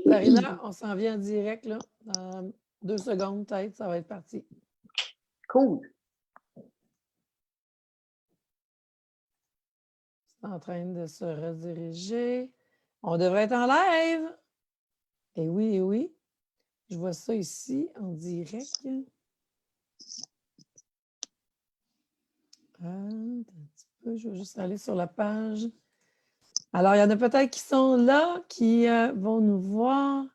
Zarina, on s'en vient en direct, là. Dans 2 secondes, peut-être, ça va être parti. Cool. C'est en train de se rediriger. On devrait être en live. Eh oui, eh oui. Je vois ça ici, en direct. Un petit peu, je vais juste aller sur la page. Alors, il y en a peut-être qui sont là, qui vont nous voir.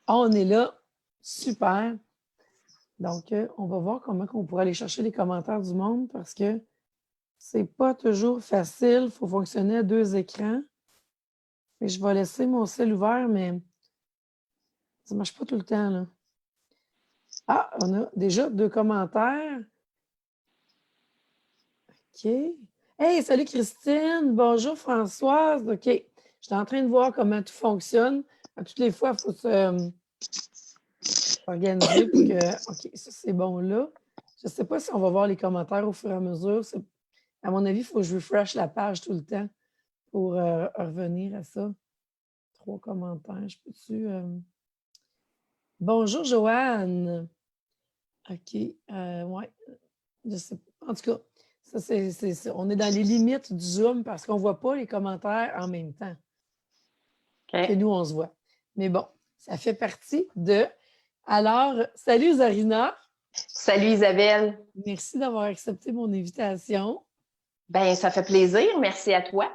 Ah, on est là. Super. Donc, on va voir comment on pourrait aller chercher les commentaires du monde parce que c'est pas toujours facile. Il faut fonctionner à 2 écrans. Et je vais laisser mon cell ouvert, mais ça ne marche pas tout le temps, là. Ah, on a déjà 2 commentaires. OK. Hey, salut Christine. Bonjour Françoise. OK. J'étais en train de voir comment tout fonctionne. À toutes les fois, il faut s'organiser pour que. OK, ça c'est bon là. Je ne sais pas si on va voir les commentaires au fur et à mesure. À mon avis, il faut que je refresh la page tout le temps pour revenir à ça. 3 commentaires. Je peux-tu. Bonjour Joanne. OK. Ouais. Je sais pas. En tout cas, ça, on est dans les limites du Zoom parce qu'on ne voit pas les commentaires en même temps que nous, on se voit. Mais bon, ça fait partie de... Alors, salut Zarina. Salut Isabelle. Merci d'avoir accepté mon invitation. Ben, ça fait plaisir. Merci à toi.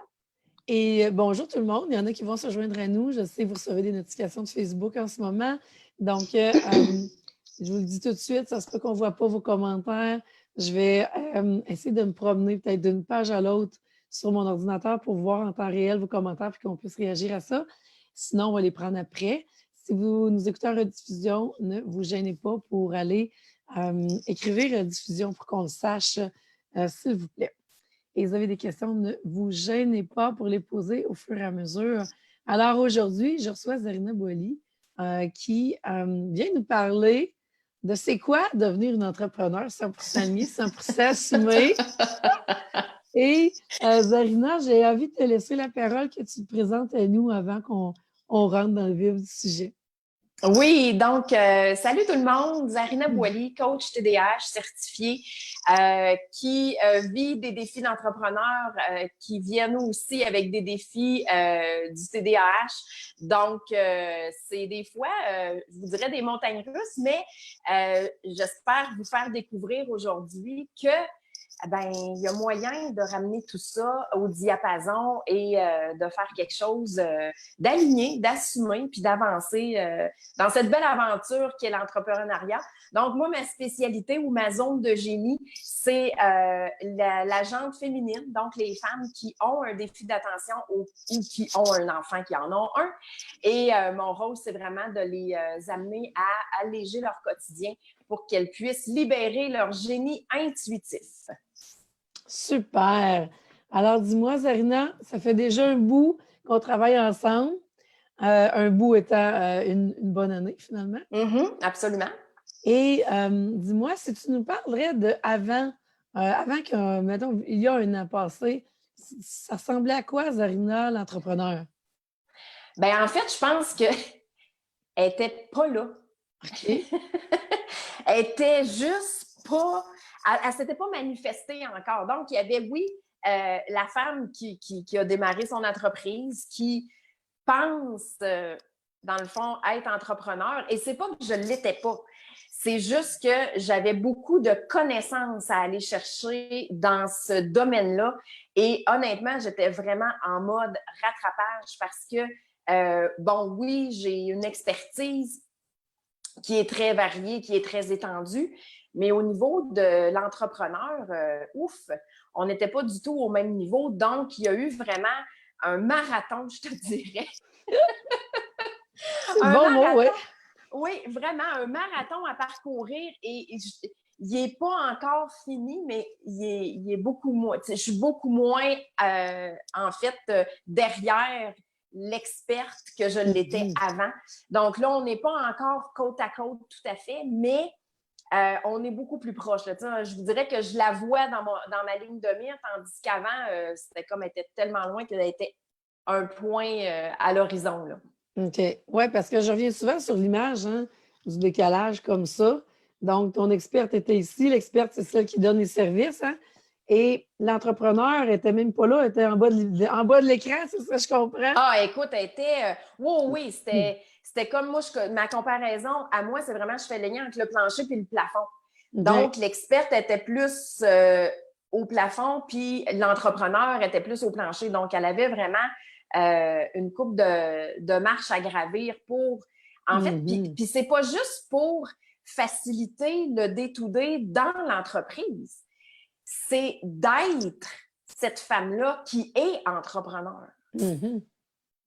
Et bonjour tout le monde. Il y en a qui vont se joindre à nous. Je sais que vous recevez des notifications de Facebook en ce moment. Donc, je vous le dis tout de suite, ça se peut qu'on ne voit pas vos commentaires. Je vais essayer de me promener peut-être d'une page à l'autre sur mon ordinateur pour voir en temps réel vos commentaires et qu'on puisse réagir à ça. Sinon, on va les prendre après. Si vous nous écoutez en rediffusion, ne vous gênez pas pour aller écrire rediffusion pour qu'on le sache, s'il vous plaît. Et vous avez des questions, ne vous gênez pas pour les poser au fur et à mesure. Alors aujourd'hui, je reçois Zarina Boily qui vient nous parler de c'est quoi devenir une entrepreneur 100% liée, 100% assumée. Et Zarina, j'ai envie de te laisser la parole que tu te présentes à nous avant qu'on rentre dans le vif du sujet. Oui, donc, salut tout le monde. Zarina Boily, coach TDAH certifiée, qui vit des défis d'entrepreneurs qui viennent aussi avec des défis du TDAH. Donc, c'est des fois, je vous dirais des montagnes russes, mais j'espère vous faire découvrir aujourd'hui que ben, il y a moyen de ramener tout ça au diapason et de faire quelque chose d'aligné, d'assumer, puis d'avancer dans cette belle aventure qu'est l'entrepreneuriat. Donc, moi, ma spécialité ou ma zone de génie, c'est la gente féminine, donc les femmes qui ont un défi d'attention ou qui ont un enfant qui en ont un. Et mon rôle, c'est vraiment de les amener à alléger leur quotidien pour qu'elles puissent libérer leur génie intuitif. Super! Alors, dis-moi, Zarina, ça fait déjà un bout qu'on travaille ensemble. Un bout étant une bonne année, finalement. Absolument. Et dis-moi, si tu nous parlerais de avant que, mettons, il y a un an passé, ça ressemblait à quoi, Zarina, l'entrepreneur? Ben en fait, je pense qu'elle n'était pas là. OK. Elle était juste pas... Elle s'était pas manifestée encore. Donc, il y avait, oui, la femme qui a démarré son entreprise, qui pense, dans le fond, être entrepreneur. Et c'est pas que je l'étais pas. C'est juste que j'avais beaucoup de connaissances à aller chercher dans ce domaine-là. Et honnêtement, j'étais vraiment en mode rattrapage parce que, bon, oui, j'ai une expertise qui est très variée, qui est très étendue, mais au niveau de l'entrepreneur, ouf, on n'était pas du tout au même niveau. Donc, il y a eu vraiment un marathon, je te dirais. C'est le bon mot, oui. Oui, vraiment, un marathon à parcourir et il n'est pas encore fini, mais il est beaucoup moins. Je suis beaucoup moins, en fait, derrière l'experte que je l'étais avant. Donc là, on n'est pas encore côte à côte tout à fait, mais on est beaucoup plus proche. Là. Je vous dirais que je la vois dans ma ligne de mire, tandis qu'avant, c'était comme elle était tellement loin qu'elle était un point à l'horizon, là. OK. Oui, parce que je reviens souvent sur l'image du décalage comme ça. Donc, ton experte était ici. L'experte, c'est celle qui donne les services. Et l'entrepreneur n'était même pas là, était en bas de l'écran, c'est ça, je comprends? Ah, écoute, elle était. Oui, c'était comme moi, ma comparaison à moi, c'est vraiment je fais le lien entre le plancher puis le plafond. Donc, l'experte était plus au plafond, puis l'entrepreneur était plus au plancher. Donc, elle avait vraiment une coupe de marches à gravir pour. En fait, puis c'est pas juste pour faciliter le day-to-day dans l'entreprise. C'est d'être cette femme-là qui est entrepreneur.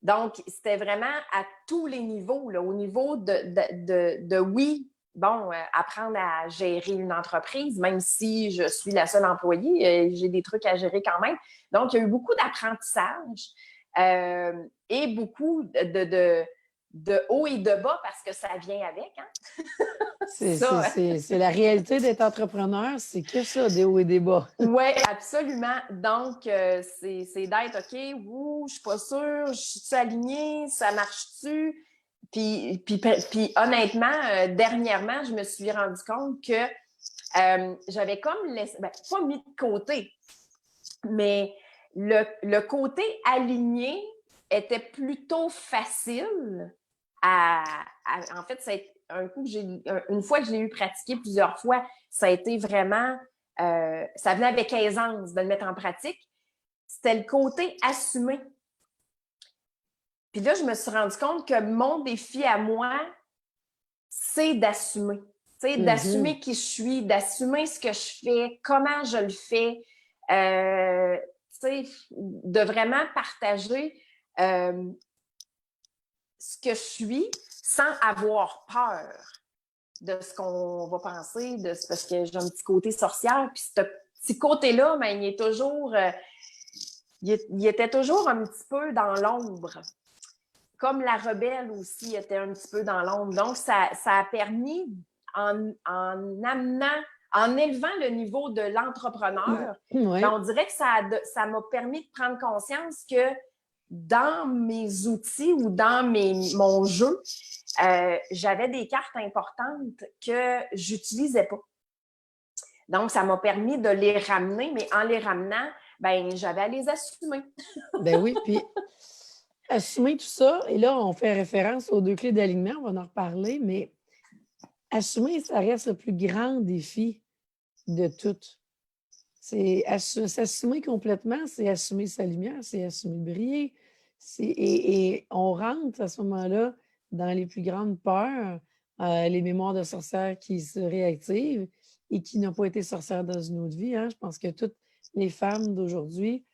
Donc, c'était vraiment à tous les niveaux, là, au niveau de oui, bon, apprendre à gérer une entreprise, même si je suis la seule employée, j'ai des trucs à gérer quand même. Donc, il y a eu beaucoup d'apprentissage et beaucoup de haut et de bas parce que ça vient avec. C'est la réalité d'être entrepreneur, c'est que ça, des hauts et des bas. Oui, absolument. Donc, c'est d'être OK, je suis pas sûre, je suis alignée, ça marche-tu? Puis honnêtement, dernièrement, je me suis rendu compte que j'avais comme pas mis de côté, mais le côté aligné était plutôt facile en fait, une fois que je l'ai eu pratiqué plusieurs fois, ça a été vraiment, ça venait avec aisance de le mettre en pratique. C'était le côté assumé. Puis là, je me suis rendu compte que mon défi à moi, c'est d'assumer. D'assumer qui je suis, d'assumer ce que je fais, comment je le fais, de vraiment partager ce que je suis sans avoir peur de ce qu'on va penser, parce que j'ai un petit côté sorcière, puis ce petit côté-là, ben, il était toujours un petit peu dans l'ombre. Comme la rebelle aussi était un petit peu dans l'ombre. Donc, ça a permis, en élevant le niveau de l'entrepreneur, ben, on dirait que ça m'a permis de prendre conscience que dans mes outils ou dans mon jeu, j'avais des cartes importantes que j'utilisais pas. Donc, ça m'a permis de les ramener, mais en les ramenant, ben, j'avais à les assumer. Ben oui, puis assumer tout ça, et là, on fait référence aux 2 clés d'alignement, on va en reparler, mais assumer, ça reste le plus grand défi de tout. C'est s'assumer complètement, c'est assumer sa lumière, c'est assumer de briller. Et on rentre à ce moment-là dans les plus grandes peurs, les mémoires de sorcières qui se réactivent et qui n'ont pas été sorcières dans une autre vie. Je pense que toutes les femmes d'aujourd'hui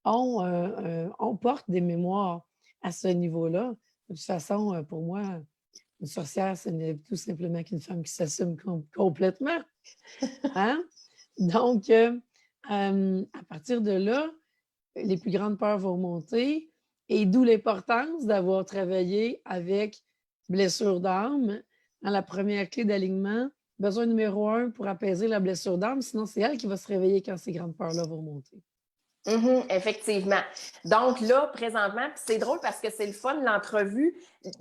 on porte des mémoires à ce niveau-là. De toute façon, pour moi, une sorcière, ce n'est tout simplement qu'une femme qui s'assume complètement. Donc, à partir de là, les plus grandes peurs vont monter et d'où l'importance d'avoir travaillé avec blessure d'âme dans la première clé d'alignement. Besoin numéro 1 pour apaiser la blessure d'âme, sinon c'est elle qui va se réveiller quand ces grandes peurs-là vont monter. Effectivement. Donc là, présentement, c'est drôle parce que c'est le fun, l'entrevue.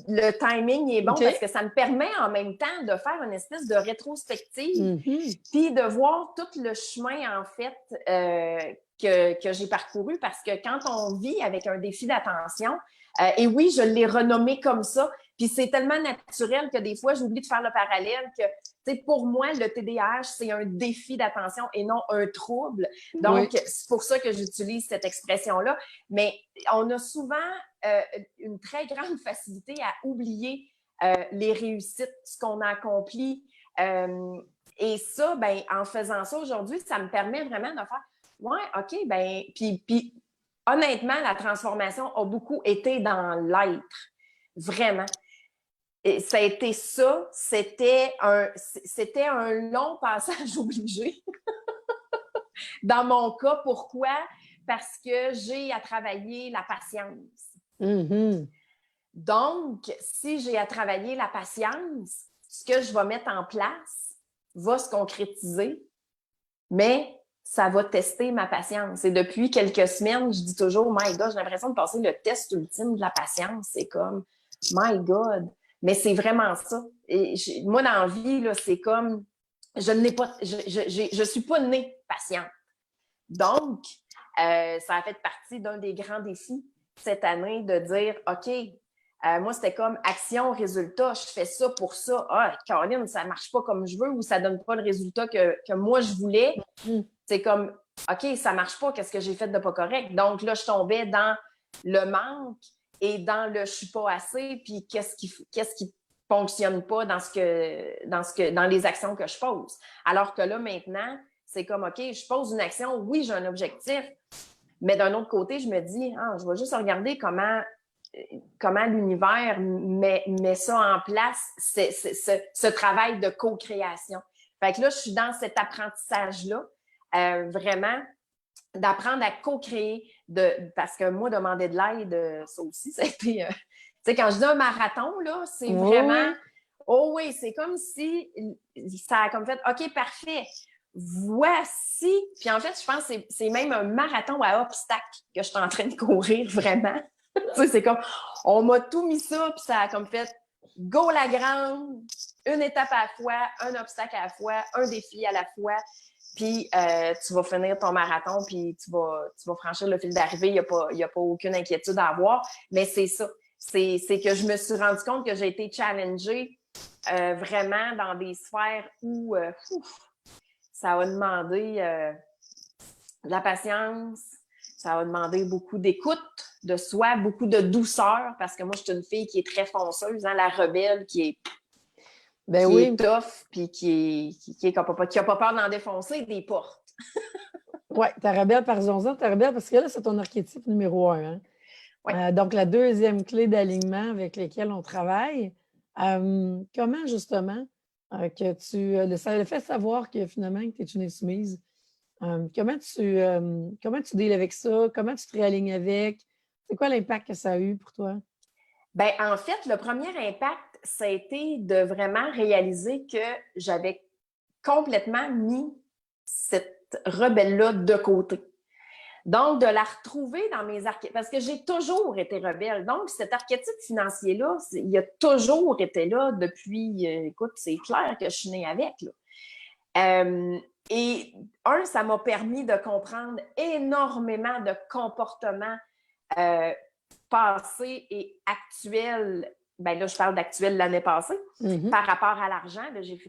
Le timing est bon parce que ça me permet en même temps de faire une espèce de rétrospective puis de voir tout le chemin, en fait, que j'ai parcouru parce que quand on vit avec un défi d'attention, et oui, je l'ai renommé comme ça, puis c'est tellement naturel que des fois, j'oublie de faire le parallèle que, tu sais, pour moi, le TDAH, c'est un défi d'attention et non un trouble. Donc, c'est pour ça que j'utilise cette expression-là. Mais on a souvent une très grande facilité à oublier les réussites, ce qu'on a accompli. Et ça, ben, en faisant ça aujourd'hui, ça me permet vraiment de faire « Ouais, OK, ben... » Puis honnêtement, la transformation a beaucoup été dans l'être. Vraiment. Et ça a été ça. C'était un long passage obligé. Dans mon cas, pourquoi? Parce que j'ai à travailler la patience. Donc, si j'ai à travailler la patience, ce que je vais mettre en place va se concrétiser, mais ça va tester ma patience. Et depuis quelques semaines, je dis toujours, my God, j'ai l'impression de passer le test ultime de la patience. C'est comme, my God. Mais c'est vraiment ça. Et moi, dans la vie, là, c'est comme, je suis pas née patiente. Donc, ça a fait partie d'un des grands défis cette année de dire, OK, moi, c'était comme action, résultat, je fais ça pour ça. Ah, Caroline, ça marche pas comme je veux ou ça donne pas le résultat que moi, je voulais. C'est comme, OK, ça marche pas, qu'est-ce que j'ai fait de pas correct? Donc là, je tombais dans le manque et dans le je suis pas assez, puis qu'est-ce qui fonctionne pas dans les actions que je pose. Alors que là, maintenant, c'est comme, OK, je pose une action, oui, j'ai un objectif, mais d'un autre côté, je me dis, je vais juste regarder comment l'univers met ça en place, ce travail de co-création. Fait que là, je suis dans cet apprentissage-là, vraiment, d'apprendre à co-créer, parce que moi, demander de l'aide, ça aussi, ça a été... tu sais, quand je dis un marathon, là, c'est vraiment... Oh oui, c'est comme si ça a comme fait, OK, parfait, voici... Puis en fait, je pense que c'est même un marathon à obstacles que je suis en train de courir, vraiment. Tu sais, c'est comme, on m'a tout mis ça, puis ça a comme fait, go la grande, une étape à la fois, un obstacle à la fois, un défi à la fois, puis tu vas finir ton marathon, puis tu vas franchir le fil d'arrivée, il n'y a pas aucune inquiétude à avoir, mais c'est ça. C'est que je me suis rendu compte que j'ai été challengée vraiment dans des sphères où ça a demandé de la patience, ça va demander beaucoup d'écoute de soi, beaucoup de douceur, parce que moi, je suis une fille qui est très fonceuse, la rebelle, qui est tough, puis qui n'a pas peur d'en défoncer des portes. Oui, ta rebelle, parlons-en, ta rebelle, parce que là, c'est ton archétype numéro 1. Hein? Ouais. Donc, la deuxième clé d'alignement avec laquelle on travaille. Comment, justement, que le fait de savoir que finalement, tu es une insoumise, comment tu deals avec ça? Comment tu te réalignes avec? C'est quoi l'impact que ça a eu pour toi? Bien, en fait, le premier impact, ça a été de vraiment réaliser que j'avais complètement mis cette rebelle-là de côté. Donc, de la retrouver dans mes archétypes, parce que j'ai toujours été rebelle. Donc, cet archétype financier-là, il a toujours été là depuis, écoute, c'est clair que je suis née avec, là. Et ça m'a permis de comprendre énormément de comportements passés et actuels. Ben là, je parle d'actuel l'année passée. Par rapport à l'argent,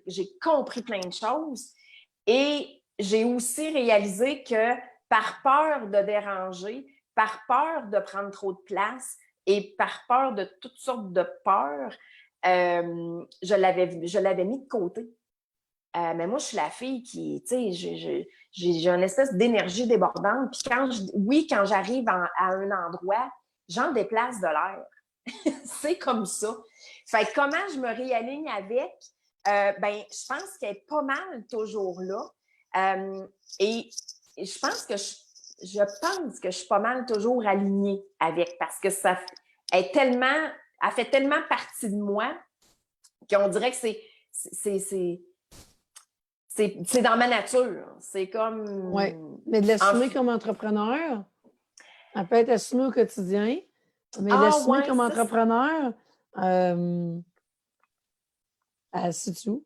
j'ai compris plein de choses. Et j'ai aussi réalisé que par peur de déranger, par peur de prendre trop de place et par peur de toutes sortes de peurs, je l'avais mis de côté. Mais moi, je suis la fille qui, tu sais, j'ai une espèce d'énergie débordante. Puis quand j'arrive à un endroit, j'en déplace de l'air. C'est comme ça. Fait que comment je me réaligne avec? Je pense qu'elle est pas mal toujours là. Et je pense que je suis pas mal toujours alignée avec parce que elle fait tellement partie de moi qu'on dirait que c'est dans ma nature. C'est comme... Oui, mais de l'assumer comme entrepreneur, elle peut être assumée au quotidien, mais l'assumer comme entrepreneur, elle se situe où?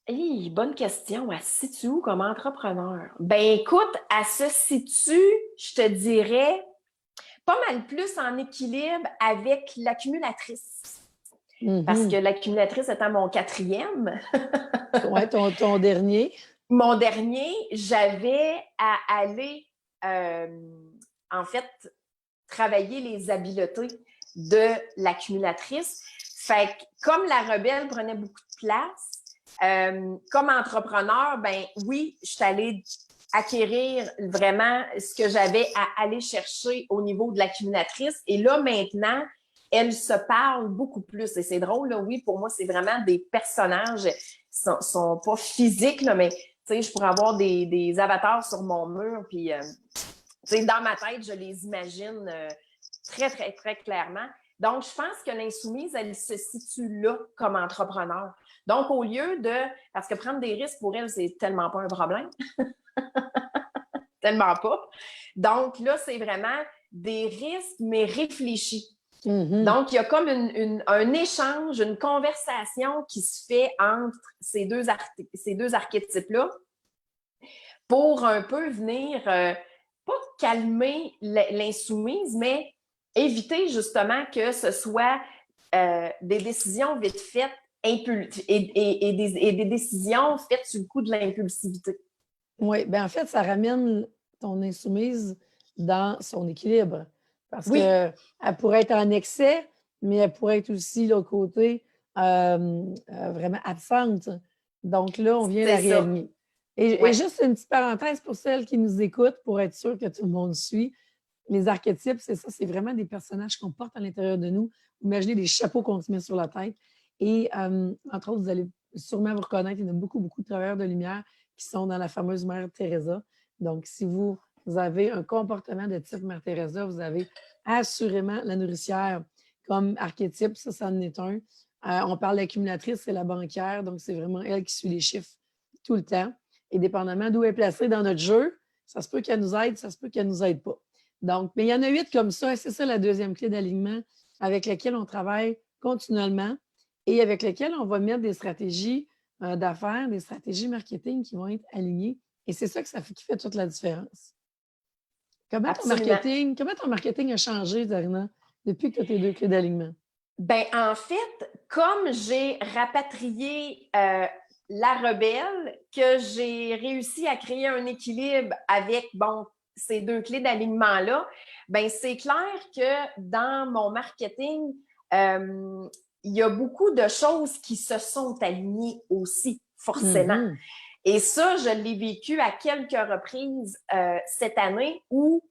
Hey, bonne question. Elle se situe où comme entrepreneur? Ben écoute, elle se situe, je te dirais, pas mal plus en équilibre avec l'accumulatrice. Parce que l'accumulatrice étant mon 4e. Oui, ton dernier. Mon dernier, j'avais à aller, en fait, travailler les habiletés de l'accumulatrice. Fait que comme la rebelle prenait beaucoup de place, comme entrepreneur, ben oui, je suis allée acquérir vraiment ce que j'avais à aller chercher au niveau de l'accumulatrice. Et là, maintenant, elles se parlent beaucoup plus. Et c'est drôle, là, oui, pour moi, c'est vraiment des personnages, sont pas physiques, là, mais tu sais, je pourrais avoir des avatars sur mon mur, puis tu sais, dans ma tête, je les imagine très, très, très clairement. Donc, je pense que l'insoumise, elle se situe là comme entrepreneur. Donc, au lieu de... Parce que prendre des risques, pour elle, c'est tellement pas un problème. Tellement pas. Donc, là, c'est vraiment des risques, mais réfléchis. Donc, il y a comme un échange, une conversation qui se fait entre ces deux archétypes-là pour un peu venir, pas calmer l'insoumise, mais éviter justement que ce soit des décisions vite faites et des décisions faites sur le coup de l'impulsivité. Oui, bien en fait, ça ramène ton insoumise dans son équilibre. Parce Oui. qu'elle pourrait être en excès, mais elle pourrait être aussi, l'autre côté, vraiment absente. Donc là, on vient la réaligner. Et juste une petite parenthèse pour celles qui nous écoutent, pour être sûr que tout le monde suit. Les archétypes, c'est ça, c'est vraiment des personnages qu'on porte à l'intérieur de nous. Imaginez des chapeaux qu'on se met sur la tête. Et entre autres, vous allez sûrement vous reconnaître, il y en a beaucoup, beaucoup de travailleurs de lumière qui sont dans la fameuse Mère Teresa. Donc, si vous avez un comportement de type Mère Teresa, vous avez assurément la nourricière comme archétype. Ça en est un. On parle d'accumulatrice, c'est la banquière. Donc, c'est vraiment elle qui suit les chiffres tout le temps. Et dépendamment d'où elle est placée dans notre jeu, ça se peut qu'elle nous aide, ça se peut qu'elle ne nous aide pas. Donc, mais il y en a 8 comme ça, et c'est ça la deuxième clé d'alignement avec laquelle on travaille continuellement et avec laquelle on va mettre des stratégies d'affaires, des stratégies marketing qui vont être alignées. Et c'est ça qui fait toute la différence. Comment ton marketing a changé, Zarina, depuis que tu as tes 2 clés d'alignement? Bien, en fait, comme j'ai rapatrié la rebelle, que j'ai réussi à créer un équilibre avec, ces 2 clés d'alignement-là, bien, c'est clair que dans mon marketing, il y a beaucoup de choses qui se sont alignées aussi, forcément. Et ça, je l'ai vécu à quelques reprises cette année où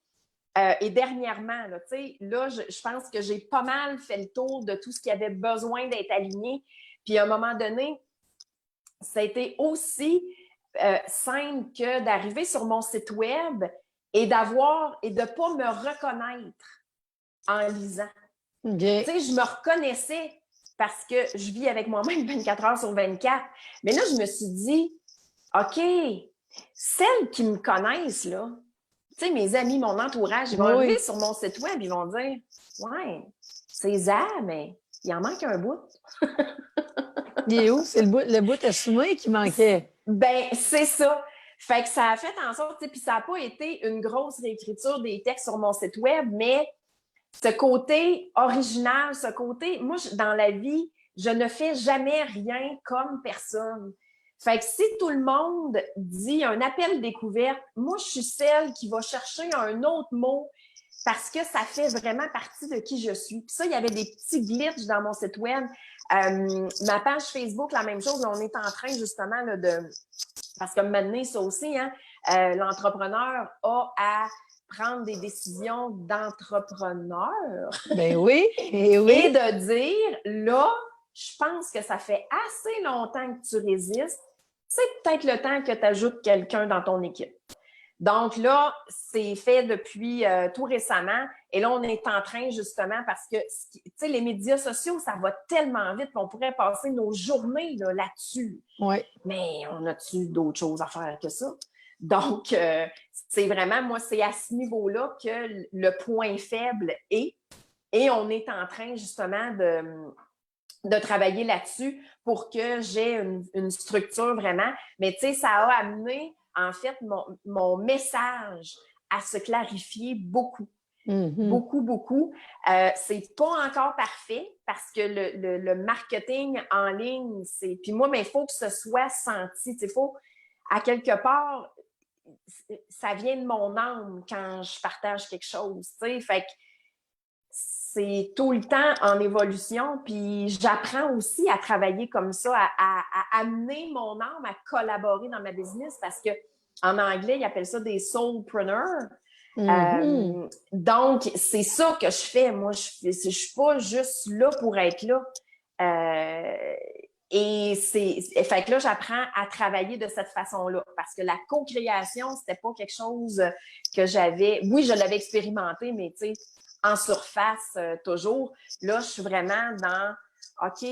et dernièrement, je pense que j'ai pas mal fait le tour de tout ce qui avait besoin d'être aligné. Puis à un moment donné, ça a été aussi simple que d'arriver sur mon site web et de ne pas me reconnaître en lisant. Okay. Je me reconnaissais parce que je vis avec moi-même 24 heures sur 24. Mais là, je me suis dit, OK, celles qui me connaissent, là, tu sais, mes amis, mon entourage, ils vont arriver sur mon site web, ils vont dire « Ouais, c'est ça, mais il en manque un bout. » Il est où? C'est le bout assumé qui manquait. Ben, c'est ça. Fait que ça a fait en sorte, puis ça n'a pas été une grosse réécriture des textes sur mon site web, mais ce côté original, ce côté, moi, dans la vie, je ne fais jamais rien comme personne. Fait que si tout le monde dit un appel découverte, moi, je suis celle qui va chercher un autre mot parce que ça fait vraiment partie de qui je suis. Puis ça, il y avait des petits glitches dans mon site web. Ma page Facebook, la même chose, on est en train justement là, parce que maintenant, ça aussi, l'entrepreneur a à prendre des décisions d'entrepreneur. Ben oui, et oui. Et de dire, là, je pense que ça fait assez longtemps que tu résistes. C'est peut-être le temps que tu ajoutes quelqu'un dans ton équipe. Donc là, c'est fait depuis tout récemment. Et là, on est en train justement parce que, tu sais, les médias sociaux, ça va tellement vite qu'on pourrait passer nos journées là-dessus. Ouais. Mais on a-tu d'autres choses à faire que ça? Donc, c'est vraiment, moi, c'est à ce niveau-là que le point faible est. Et on est en train justement de travailler là-dessus pour que j'ai une structure vraiment. Mais tu sais, ça a amené, en fait, mon message à se clarifier beaucoup. Beaucoup, beaucoup. C'est pas encore parfait parce que le marketing en ligne, c'est... Puis moi, mais il faut que ce soit senti. Il faut, à quelque part, ça vient de mon âme quand je partage quelque chose. Fait que c'est tout le temps en évolution, puis j'apprends aussi à travailler comme ça, à amener mon âme à collaborer dans ma business parce que en anglais, ils appellent ça des soulpreneurs. Donc, c'est ça que je fais. Moi, je suis pas juste là pour être là. Fait que là, j'apprends à travailler de cette façon-là parce que la co-création, c'était pas quelque chose que j'avais... Oui, je l'avais expérimenté, mais tu sais, en surface toujours. Là, je suis vraiment dans, OK,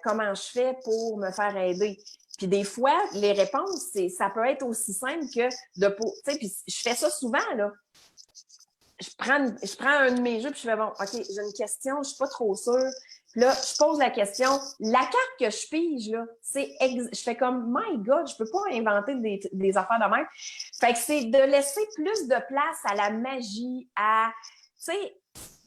comment je fais pour me faire aider? Puis des fois, les réponses, ça peut être aussi simple que tu sais, puis je fais ça souvent, là. Je prends un de mes jeux, puis je fais, bon, OK, j'ai une question, je suis pas trop sûre. Puis là, je pose la question. La carte que je pige, là, je fais comme, my God, je peux pas inventer des affaires de même. Fait que c'est de laisser plus de place à la magie, tu sais,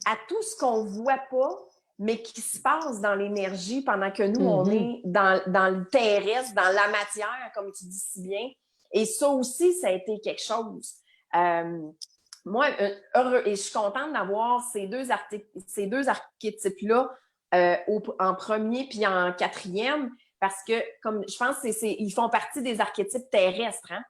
à tout ce qu'on voit pas, mais qui se passe dans l'énergie pendant que nous, on est dans le terrestre, dans la matière, comme tu dis si bien. Et ça aussi, ça a été quelque chose. Moi, heureux, et je suis contente d'avoir ces deux archétypes-là en premier puis en quatrième, parce que, comme je pense, ils font partie des archétypes terrestres, hein?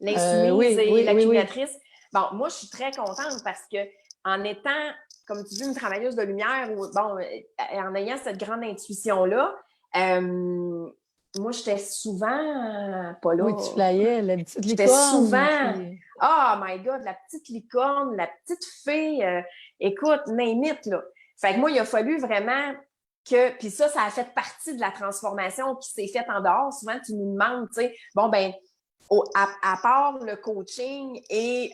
L'insoumise et l'accumulatrice. Oui. Bon, moi, je suis très contente parce que en étant, comme tu dis, une travailleuse de lumière, en ayant cette grande intuition-là, moi, j'étais souvent pas là. Oui, tu flyais, la petite licorne. J'étais souvent, oh my God, la petite licorne, la petite fée, écoute, name it, là. Fait que moi, il a fallu vraiment puis ça a fait partie de la transformation qui s'est faite en dehors. Souvent, tu nous demandes, tu sais, bon, ben, à part le coaching et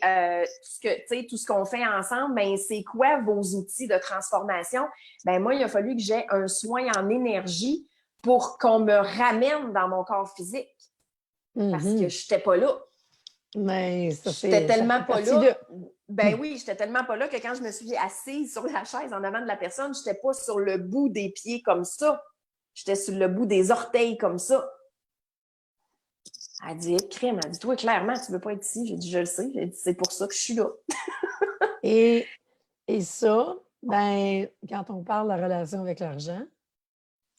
tout ce qu'on fait ensemble, ben, c'est quoi vos outils de transformation? Ben, moi, il a fallu que j'aie un soin en énergie pour qu'on me ramène dans mon corps physique. Parce que je n'étais pas là. Mais j'étais tellement pas là. Ben oui, j'étais tellement pas là que quand je me suis assise sur la chaise en avant de la personne, je n'étais pas sur le bout des pieds comme ça. J'étais sur le bout des orteils comme ça. Elle dit, crème, elle dit, toi, clairement, tu ne veux pas être ici. J'ai dit, je le sais. J'ai dit, c'est pour ça que je suis là. et ça, ben, quand on parle de la relation avec l'argent,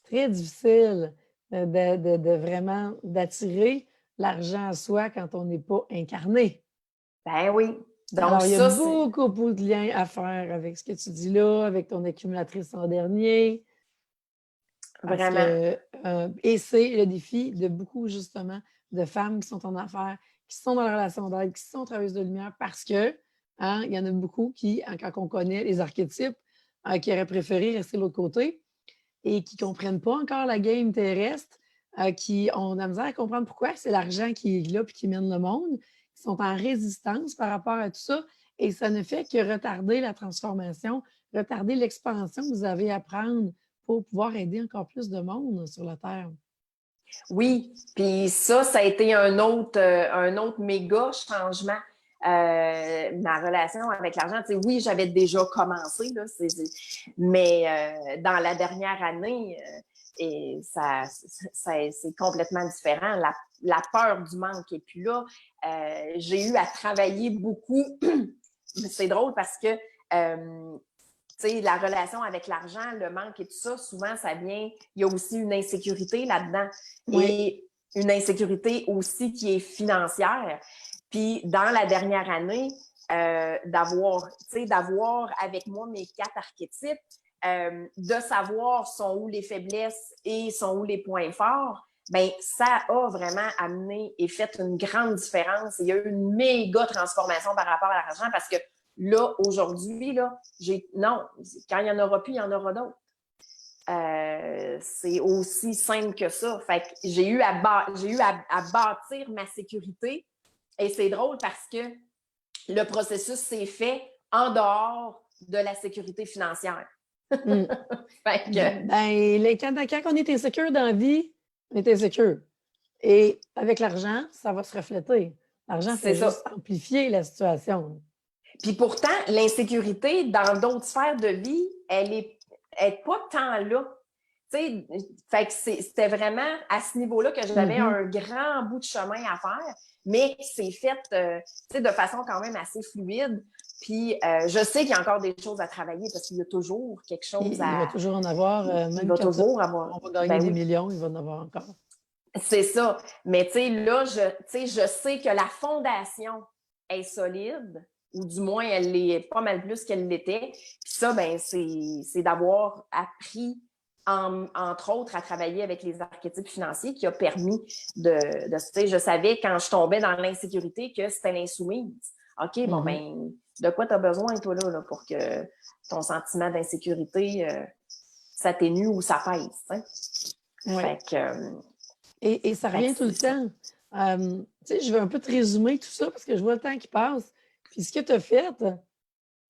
très difficile de vraiment d'attirer l'argent à soi quand on n'est pas incarné. Ben oui. Donc, alors, il y a beaucoup de liens à faire avec ce que tu dis là, avec ton accumulatrice en dernier. Vraiment. Et c'est le défi de beaucoup, justement, de femmes qui sont en affaires, qui sont dans la relation d'aide, qui sont travailleuses de lumière, parce que il y en a beaucoup qui, quand on connaît les archétypes, qui auraient préféré rester de l'autre côté et qui ne comprennent pas encore la game terrestre, qui ont de la misère à comprendre pourquoi c'est l'argent qui est là et qui mène le monde, qui sont en résistance par rapport à tout ça. Et ça ne fait que retarder la transformation, retarder l'expansion que vous avez à prendre pour pouvoir aider encore plus de monde sur la Terre. Oui, puis ça a été un autre méga changement. Ma relation avec l'argent, tu sais, oui, j'avais déjà commencé, là, mais dans la dernière année, c'est complètement différent. La peur du manque est plus là. J'ai eu à travailler beaucoup. C'est drôle parce que tu sais, la relation avec l'argent, le manque et tout ça, souvent, ça vient, il y a aussi une insécurité là-dedans. Oui. Et une insécurité aussi qui est financière. Puis, dans la dernière année, d'avoir avec moi mes 4 archétypes, de savoir sont où les faiblesses et sont où les points forts, ben ça a vraiment amené et fait une grande différence. Il y a eu une méga transformation par rapport à l'argent parce que là, aujourd'hui, là, non, quand il n'y en aura plus, il y en aura d'autres. C'est aussi simple que ça. Fait que j'ai eu à bâtir ma sécurité. Et c'est drôle parce que le processus s'est fait en dehors de la sécurité financière. Fait que... quand on est insécure dans la vie, on est insécure. Et avec l'argent, ça va se refléter. L'argent fait juste amplifier la situation. Puis pourtant, l'insécurité dans d'autres sphères de vie, elle est pas tant là. Tu sais, fait que c'était vraiment à ce niveau-là que j'avais un grand bout de chemin à faire, mais c'est fait de façon quand même assez fluide. Puis je sais qu'il y a encore des choses à travailler parce qu'il y a toujours quelque chose Il va toujours en avoir. Même quand on va gagner des millions, il va en avoir encore. C'est ça. Mais tu sais, là, je sais que la fondation est solide, ou du moins, elle l'est pas mal plus qu'elle l'était. Puis ça, ben, c'est d'avoir appris, entre autres, à travailler avec les archétypes financiers qui a permis tu sais, je savais quand je tombais dans l'insécurité que c'était l'insoumise. OK, bon, ben, de quoi tu as besoin, toi, là, pour que ton sentiment d'insécurité s'atténue ou s'apaise. Oui. Fait que, et ça revient tout le temps. Tu sais, je vais un peu te résumer tout ça parce que je vois le temps qui passe. Puis ce que tu as fait,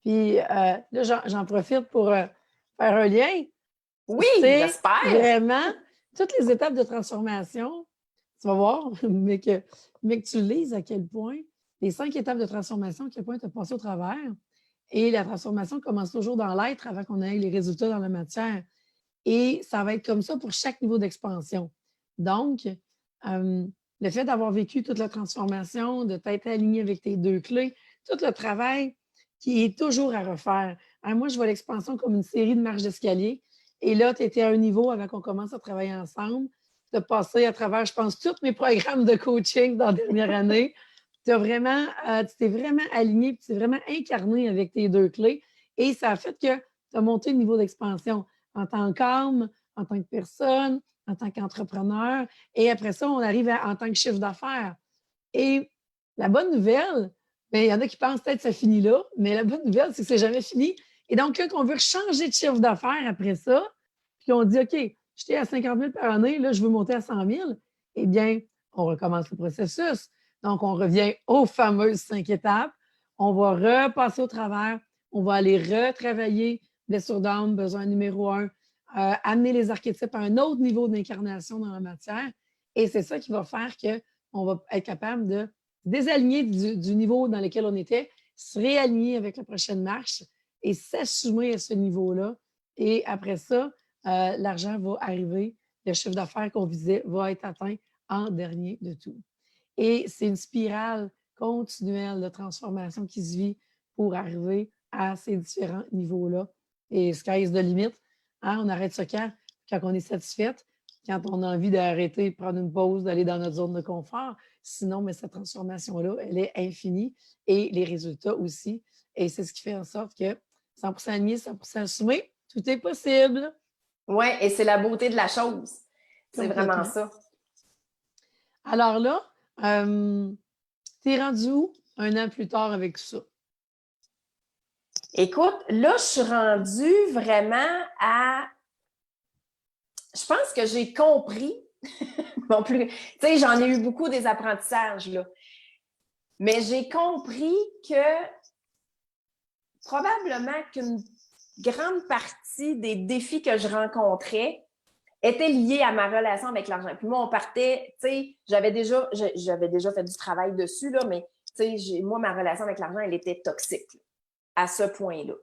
puis là, j'en profite pour faire un lien. Oui, C'est j'espère! vraiment toutes les étapes de transformation. Tu vas voir, mais que tu lises à quel point les 5 étapes de transformation, à quel point tu as passé au travers. Et la transformation commence toujours dans l'être avant qu'on ait les résultats dans la matière. Et ça va être comme ça pour chaque niveau d'expansion. Donc, le fait d'avoir vécu toute la transformation, de t'être aligné avec tes 2 clés, tout le travail qui est toujours à refaire. Alors, moi, je vois l'expansion comme une série de marches d'escalier. Et là, tu étais à un niveau avant qu'on commence à travailler ensemble. Tu as passé à travers, je pense, tous mes programmes de coaching dans la dernière année. Tu t'es vraiment aligné, tu t'es vraiment incarné avec tes 2 clés. Et ça a fait que tu as monté le niveau d'expansion en tant qu'âme, en tant que personne, en tant qu'entrepreneur. Et après ça, on arrive en tant que chiffre d'affaires. Et la bonne nouvelle, bien, il y en a qui pensent peut-être que ça finit là, mais la bonne nouvelle, c'est que c'est jamais fini. Et donc, quand on veut changer de chiffre d'affaires après ça, puis on dit, OK, j'étais à 50 000 par année, là, je veux monter à 100 000, eh bien, on recommence le processus. Donc, on revient aux fameuses 5 étapes. On va repasser au travers. On va aller retravailler blessure d'âme, besoin numéro 1, amener les archétypes à un autre niveau d'incarnation dans la matière. Et c'est ça qui va faire qu'on va être capable de désaligner du niveau dans lequel on était, se réaligner avec la prochaine marche et s'assumer à ce niveau-là. Et après ça, l'argent va arriver, le chiffre d'affaires qu'on visait va être atteint en dernier de tout. Et c'est une spirale continuelle de transformation qui se vit pour arriver à ces différents niveaux-là. Et sky is the limit. Hein? On arrête ça quand on est satisfaite, quand on a envie d'arrêter, de prendre une pause, d'aller dans notre zone de confort. Sinon, mais cette transformation-là, elle est infinie et les résultats aussi. Et c'est ce qui fait en sorte que 100% aligné, 100% assumé, tout est possible. Oui, et c'est la beauté de la chose. C'est vraiment ça. Alors là, t'es rendu où 1 an plus tard avec ça? Écoute, là, je suis rendue vraiment à... Je pense que j'ai compris. Non plus. Tu sais, j'en ai eu beaucoup des apprentissages, là. Mais j'ai compris que probablement qu'une grande partie des défis que je rencontrais étaient liés à ma relation avec l'argent. Puis moi, on partait, tu sais, j'avais déjà fait du travail dessus, là, mais tu sais, moi, ma relation avec l'argent, elle était toxique là, à ce point-là.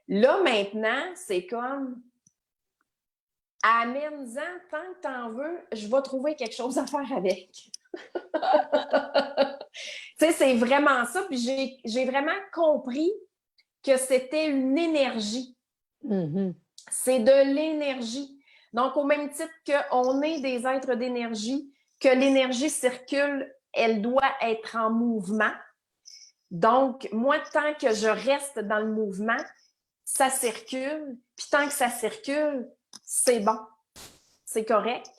Là, maintenant, c'est comme amène-en tant que t'en veux, je vais trouver quelque chose à faire avec. Tu sais, c'est vraiment ça. Puis j'ai vraiment compris que c'était une énergie. Mm-hmm. C'est de l'énergie. Donc, au même titre qu'on est des êtres d'énergie, que l'énergie circule, elle doit être en mouvement. Donc, moi, tant que je reste dans le mouvement, ça circule. Puis tant que ça circule, c'est bon. C'est correct.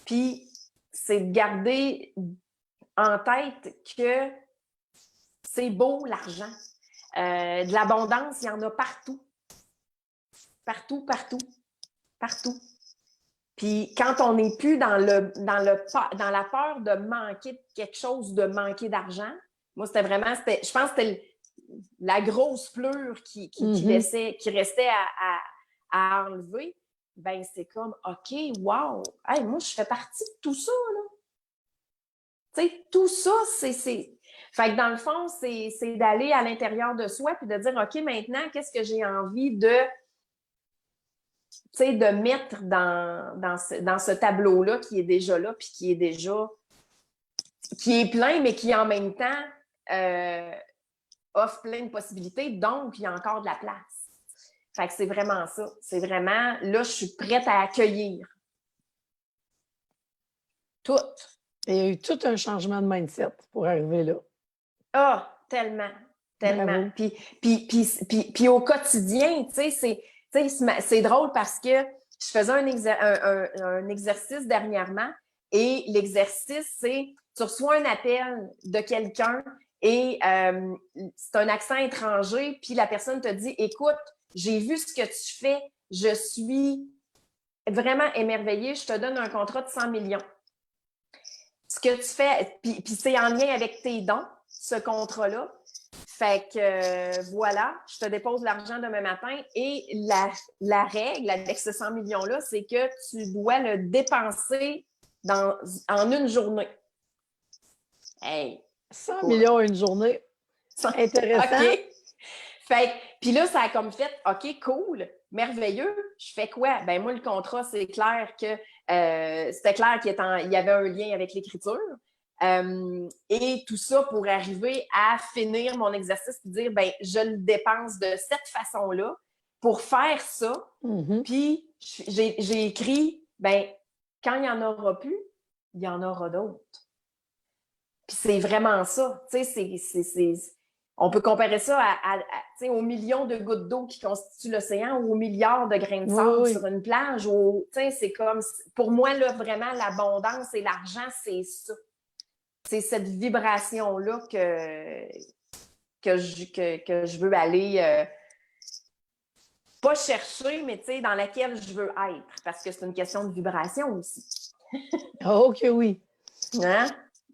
Puis, c'est de garder en tête que c'est beau, l'argent. De l'abondance, il y en a partout. Partout, partout, partout. Puis quand on n'est plus dans la peur de manquer de quelque chose, de manquer d'argent, moi, je pense que c'était la grosse pleure qui restait à enlever. Ben c'est comme, OK, wow, hey, moi, je fais partie de tout ça, là. Tu sais, tout ça, c'est... Fait que dans le fond, c'est d'aller à l'intérieur de soi puis de dire, OK, maintenant, qu'est-ce que j'ai envie de mettre dans ce tableau-là qui est déjà là, puis qui est plein, mais qui en même temps offre plein de possibilités, donc il y a encore de la place. Fait que c'est vraiment ça. C'est vraiment, là, je suis prête à accueillir. Tout. Et il y a eu tout un changement de mindset pour arriver là. Ah, tellement, tellement. Puis au quotidien, tu sais, c'est drôle parce que je faisais un exercice dernièrement et l'exercice, c'est tu reçois un appel de quelqu'un et c'est un accent étranger, puis la personne te dit, écoute, j'ai vu ce que tu fais, je suis vraiment émerveillée, je te donne un contrat de 100 millions. Ce que tu fais, puis c'est en lien avec tes dons, ce contrat-là. Fait que voilà, je te dépose l'argent demain matin et la règle avec ce 100 millions-là, c'est que tu dois le dépenser en une journée. Hey! 100 millions une journée. Intéressant. OK. Fait puis là, ça a comme fait, OK, cool, merveilleux. Je fais quoi? Ben moi, le contrat, c'est clair que c'était clair qu'il y avait un lien avec l'écriture. Et tout ça pour arriver à finir mon exercice et dire, ben je le dépense de cette façon-là pour faire ça. Puis j'ai écrit, ben quand il n'y en aura plus, il y en aura d'autres. Puis c'est vraiment ça. Tu sais, on peut comparer ça aux millions de gouttes d'eau qui constituent l'océan ou aux milliards de grains de sable sur une plage. C'est comme, pour moi, là, vraiment, l'abondance et l'argent, c'est ça. C'est cette vibration-là que je veux aller, pas chercher, mais dans laquelle je veux être, parce que c'est une question de vibration aussi. Oh que oui. Hein?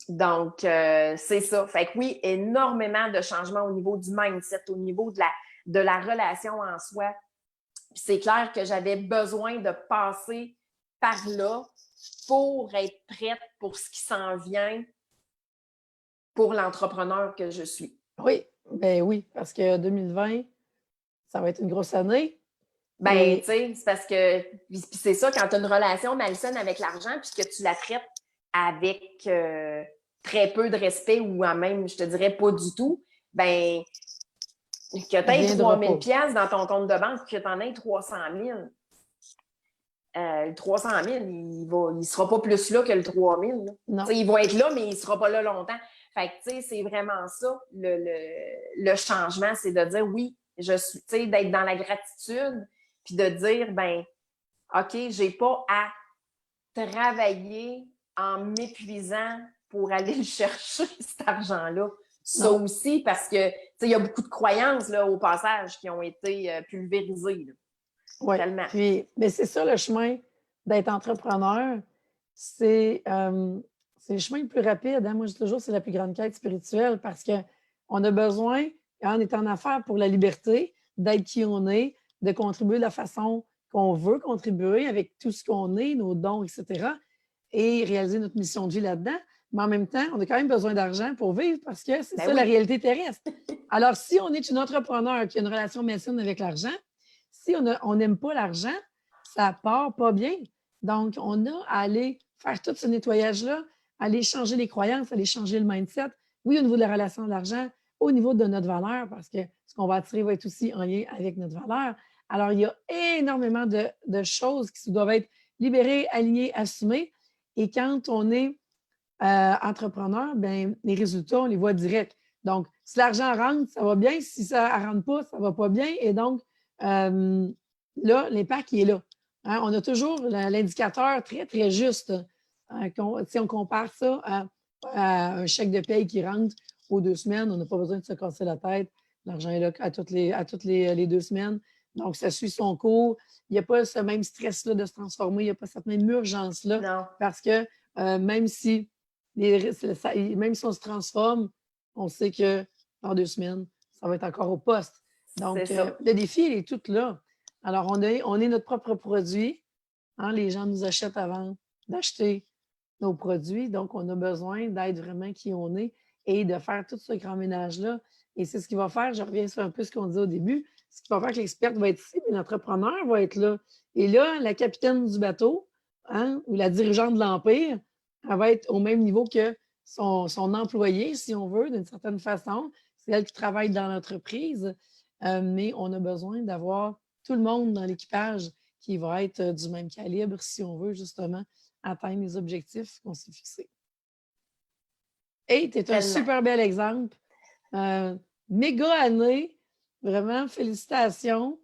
Donc, c'est ça. Fait que oui, énormément de changements au niveau du mindset, au niveau de la relation en soi. Puis c'est clair que j'avais besoin de passer par là pour être prête pour ce qui s'en vient pour l'entrepreneur que je suis. Oui, ben oui, parce que 2020, ça va être une grosse année. Ben, tu sais, c'est parce que puis c'est ça, quand tu as une relation malsaine avec l'argent, puis que tu la traites avec très peu de respect ou même, je te dirais, pas du tout, ben, que tu aies 3 000 $ dans ton compte de banque, que tu en aies 300 000. Le 300 000, il sera pas plus là que le 3 000. Il va être là, mais il sera pas là longtemps. Fait que, tu sais, c'est vraiment ça, le changement, c'est de dire, oui, je suis, tu sais, d'être dans la gratitude, puis de dire, ben, OK, j'ai pas à travailler en m'épuisant pour aller le chercher, cet argent-là. Ça aussi, parce que, tu sais, il y a beaucoup de croyances, là, au passage, qui ont été pulvérisées. Oui, puis, mais c'est ça le chemin d'être entrepreneur. C'est le chemin le plus rapide. Hein? Moi, je dis toujours, c'est la plus grande quête spirituelle parce qu'on a besoin, en étant en affaires pour la liberté, d'être qui on est, de contribuer de la façon qu'on veut contribuer avec tout ce qu'on est, nos dons, etc. et réaliser notre mission de vie là-dedans. Mais en même temps, on a quand même besoin d'argent pour vivre parce que c'est ça la réalité terrestre. Alors, si on est une entrepreneur qui a une relation médecine avec l'argent, si on n'aime pas l'argent, ça part pas bien. Donc, on a à aller faire tout ce nettoyage-là, aller changer les croyances, aller changer le mindset. Oui, au niveau de la relation de l'argent, au niveau de notre valeur, parce que ce qu'on va attirer va être aussi en lien avec notre valeur. Alors, il y a énormément de choses qui doivent être libérées, alignées, assumées. Et quand on est entrepreneur, ben, les résultats, on les voit direct. Donc, si l'argent rentre, ça va bien. Si ça ne rentre pas, ça ne va pas bien. Et donc, là, l'impact, il est là. Hein? On a toujours l'indicateur très, très juste. Si on compare ça à un chèque de paye qui rentre aux 2 semaines, on n'a pas besoin de se casser la tête. L'argent est là à toutes les 2 semaines. Donc, ça suit son cours. Il n'y a pas ce même stress-là de se transformer. Il n'y a pas cette même urgence-là. Non. Parce que même si on se transforme, on sait que dans 2 semaines, ça va être encore au poste. Donc, le défi, il est tout là. Alors, on est notre propre produit. Hein, les gens nous achètent avant d'acheter nos produits. Donc, on a besoin d'être vraiment qui on est et de faire tout ce grand ménage-là. Et c'est ce qui va faire, je reviens sur un peu ce qu'on disait au début, ce qui va faire que l'experte va être ici, mais l'entrepreneur va être là. Et là, la capitaine du bateau, hein, ou la dirigeante de l'empire, elle va être au même niveau que son employé, si on veut, d'une certaine façon. C'est elle qui travaille dans l'entreprise, mais on a besoin d'avoir tout le monde dans l'équipage qui va être du même calibre si on veut justement atteindre les objectifs qu'on s'est fixés. Hey, tu es un super bel exemple. Méga année, vraiment, félicitations.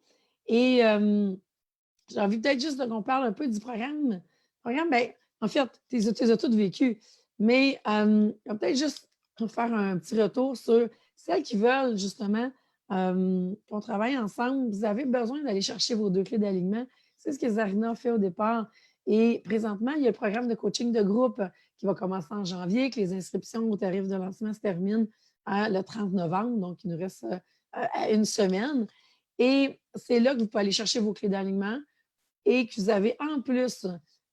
Et j'ai envie peut-être juste qu'on parle un peu du programme. Le programme, bien, en fait, tu les as toutes vécues. Mais peut-être juste faire un petit retour sur celles qui veulent justement qu'on travaille ensemble. Vous avez besoin d'aller chercher vos 2 clés d'alignement. C'est ce que Zarina a fait au départ. Et présentement, il y a le programme de coaching de groupe qui va commencer en janvier, que les inscriptions au tarif de lancement se terminent le 30 novembre. Donc, il nous reste une semaine. Et c'est là que vous pouvez aller chercher vos clés d'alignement et que vous avez en plus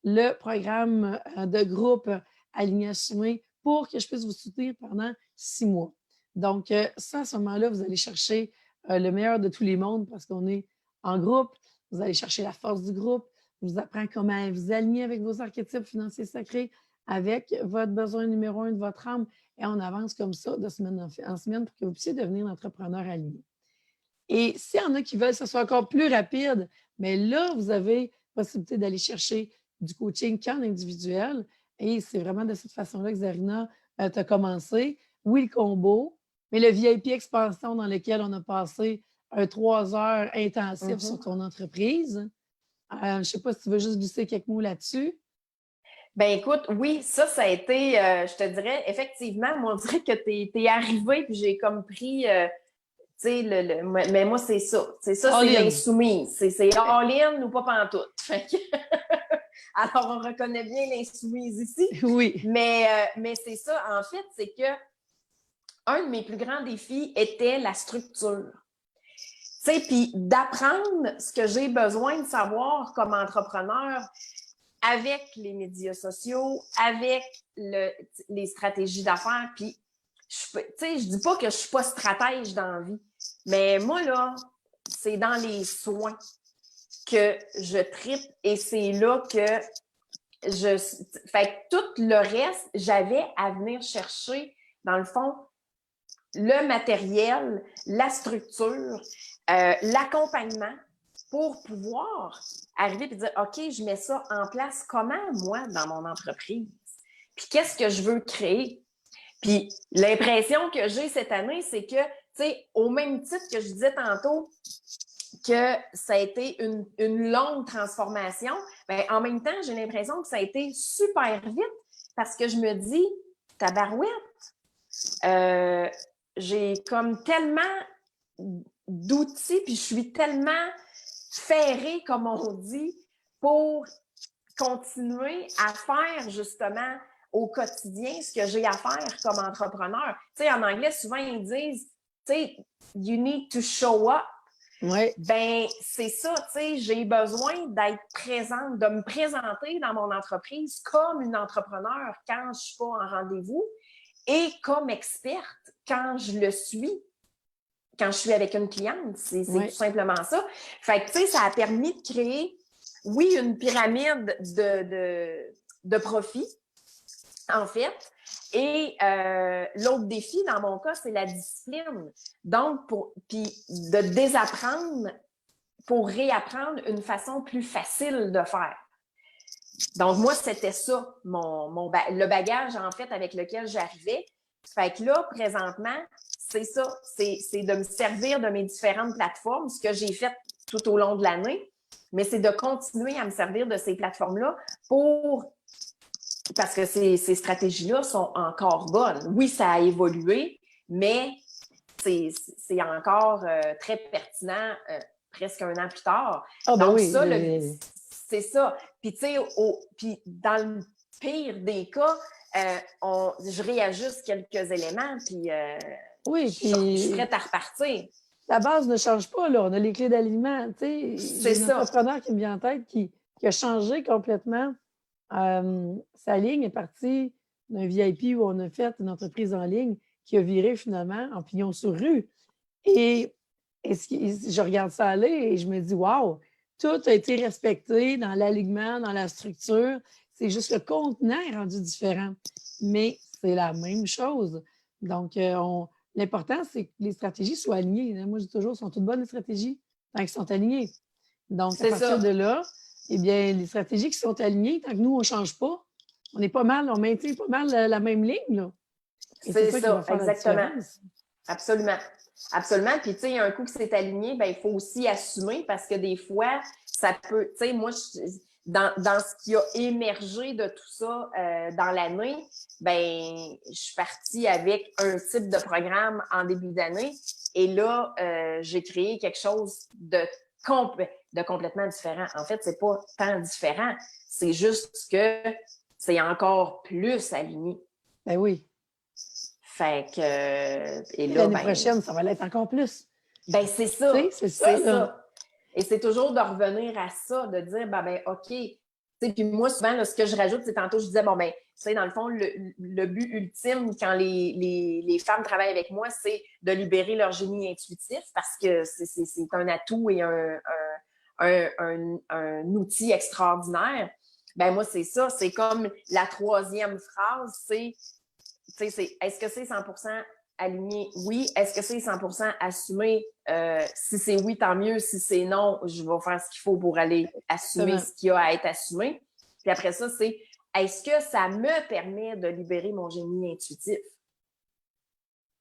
le programme de groupe Aligné Assumé pour que je puisse vous soutenir pendant 6 mois. Donc, ça, à ce moment-là, vous allez chercher le meilleur de tous les mondes parce qu'on est en groupe. Vous allez chercher la force du groupe. Je vous apprends comment vous aligner avec vos archétypes financiers sacrés, avec votre besoin numéro 1 de votre âme. Et on avance comme ça de semaine en semaine pour que vous puissiez devenir entrepreneur aligné. Et s'il y en a qui veulent que ce soit encore plus rapide, mais là, vous avez la possibilité d'aller chercher du coaching qu'en individuel. Et c'est vraiment de cette façon-là que Zarina t'a commencé. Oui, le combo, mais le VIP expansion dans lequel on a passé 3 heures intensif sur ton entreprise. Je ne sais pas si tu veux juste glisser quelques mots là-dessus. Ben écoute, oui, ça a été, je te dirais, effectivement, moi, on dirait que tu es arrivé, puis j'ai comme pris, tu sais, mais moi, c'est ça. C'est ça, c'est l'insoumise. C'est all-in ou pas pantoute. Alors, on reconnaît bien l'insoumise ici. Oui. Mais c'est ça, en fait, c'est que un de mes plus grands défis était la structure. Tu sais, puis d'apprendre ce que j'ai besoin de savoir comme entrepreneur avec les médias sociaux, avec les stratégies d'affaires. Puis, tu sais, je dis pas que je suis pas stratège dans la vie, mais moi, là, c'est dans les soins que je tripe et c'est là que fait que tout le reste, j'avais à venir chercher, dans le fond, le matériel, la structure, l'accompagnement pour pouvoir arriver et dire, OK, je mets ça en place comment, moi, dans mon entreprise? Puis qu'est-ce que je veux créer? Puis l'impression que j'ai cette année, c'est que, tu sais, au même titre que je disais tantôt, que ça a été une longue transformation, bien, en même temps, j'ai l'impression que ça a été super vite parce que je me dis, tabarouette, j'ai comme tellement d'outils, puis je suis tellement ferrée, comme on dit, pour continuer à faire justement au quotidien ce que j'ai à faire comme entrepreneur. Tu sais, en anglais, souvent, ils disent, tu sais, you need to show up. Oui. Ben, c'est ça, tu sais, j'ai besoin d'être présente, de me présenter dans mon entreprise comme une entrepreneur quand je suis pas en rendez-vous et comme experte quand je le suis, quand je suis avec une cliente. C'est tout simplement ça. Fait que, tu sais, ça a permis de créer, oui, une pyramide de profit, en fait. Et l'autre défi, dans mon cas, c'est la discipline. Donc, puis de désapprendre pour réapprendre une façon plus facile de faire. Donc, moi, c'était ça, le bagage, en fait, avec lequel j'arrivais. Fait que là, présentement, c'est ça, c'est de me servir de mes différentes plateformes, ce que j'ai fait tout au long de l'année, mais c'est de continuer à me servir de ces plateformes-là parce que ces stratégies-là sont encore bonnes. Oui, ça a évolué, mais c'est encore très pertinent presque un an plus tard. Ah, ben donc, oui, ça, c'est ça. Puis, tu sais, puis dans le pire des cas, je réajuste quelques éléments, puis oui, je suis prête à repartir. La base ne change pas, là. On a les clés d'alignement. J'ai un entrepreneur qui me vient en tête qui a changé complètement. Sa ligne est partie d'un VIP où on a fait une entreprise en ligne qui a viré finalement en pignon sur rue. Et je regarde ça aller et je me dis, wow, tout a été respecté dans l'alignement, dans la structure. C'est juste le contenant est rendu différent. Mais c'est la même chose. Donc, l'important, c'est que les stratégies soient alignées. Moi, je dis toujours, sont toutes bonnes les stratégies tant qu'elles sont alignées. Donc, à partir de là, eh bien, les stratégies qui sont alignées, tant que nous, on ne change pas, on est pas mal, on maintient pas mal la même ligne, là. C'est ça, exactement. Absolument. Absolument. Puis, tu sais, un coup que c'est aligné, ben il faut aussi assumer parce que des fois, ça peut, tu sais, moi, dans ce qui a émergé de tout ça dans l'année, ben je suis partie avec un type de programme en début d'année et là, j'ai créé quelque chose de complètement différent. En fait, c'est pas tant différent, c'est juste que c'est encore plus aligné. Ben oui. Fait que... Et là, l'année prochaine, ça va l'être encore plus. Ben c'est ça. C'est ça. Et c'est toujours de revenir à ça, de dire, ben OK. Puis moi, souvent, là, ce que je rajoute, c'est tantôt, je disais, bon, ben, tu sais, dans le fond, le but ultime quand les femmes travaillent avec moi, c'est de libérer leur génie intuitif parce que c'est un atout et un outil extraordinaire. Ben moi, c'est ça. C'est comme la troisième phrase, c'est, tu sais, est-ce que c'est 100% aligné? Oui. Est-ce que c'est 100% assumé? Si c'est oui, tant mieux. Si c'est non, je vais faire ce qu'il faut pour aller assumer ce qu'il y a à être assumé. Puis après ça, c'est est-ce que ça me permet de libérer mon génie intuitif?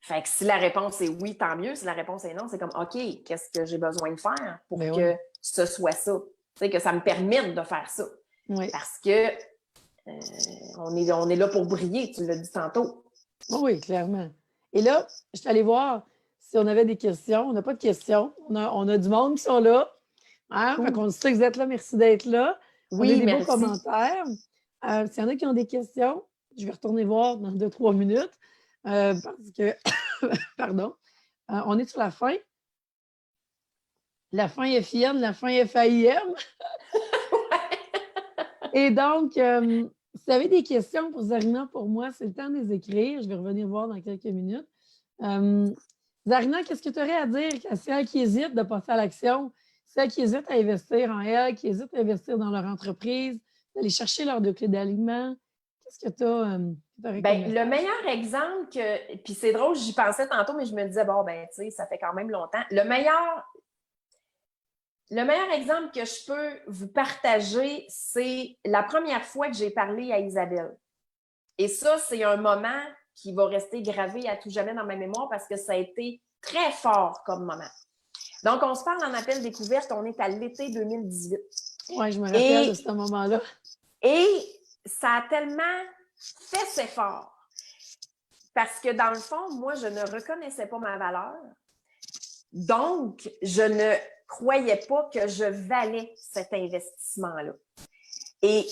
Fait que si la réponse est oui, tant mieux. Si la réponse est non, c'est comme OK, qu'est-ce que j'ai besoin de faire pour que ce soit ça? Tu sais, que ça me permette de faire ça. Oui. Parce que on est là pour briller, tu l'as dit tantôt. Oui, clairement. Et là, je suis allée voir si on avait des questions. On n'a pas de questions. On a du monde qui sont là. Hein? Fait qu'on sait que vous êtes là. Merci d'être là. Oui, on a des merci. beaux commentaires. S'il y en a qui ont des questions, je vais retourner voir dans 2-3 minutes. Parce que, pardon, on est sur la fin. La fin FIN, la fin FAIM. Et donc, si vous avez des questions pour Zarina, pour moi, c'est le temps de les écrire. Je vais revenir voir dans quelques minutes. Zarina, qu'est-ce que tu aurais à dire à celles qui hésitent de passer à l'action, celles qui hésitent à investir en elles, qui hésitent à investir dans leur entreprise, d'aller chercher leur deux clés d'alignement? Qu'est-ce que tu as le meilleur exemple, puis c'est drôle, j'y pensais tantôt, mais je me disais, bon, ben, tu sais, ça fait quand même longtemps. Le meilleur exemple que je peux vous partager, c'est la première fois que j'ai parlé à Isabelle. Et ça, c'est un moment qui va rester gravé à tout jamais dans ma mémoire parce que ça a été très fort comme moment. Donc, on se parle en appel découverte, on est à l'été 2018. Oui, je me rappelle de ce moment-là. Et ça a tellement fait ses efforts parce que dans le fond, moi, je ne reconnaissais pas ma valeur. Donc, je ne croyais pas que je valais cet investissement-là. Et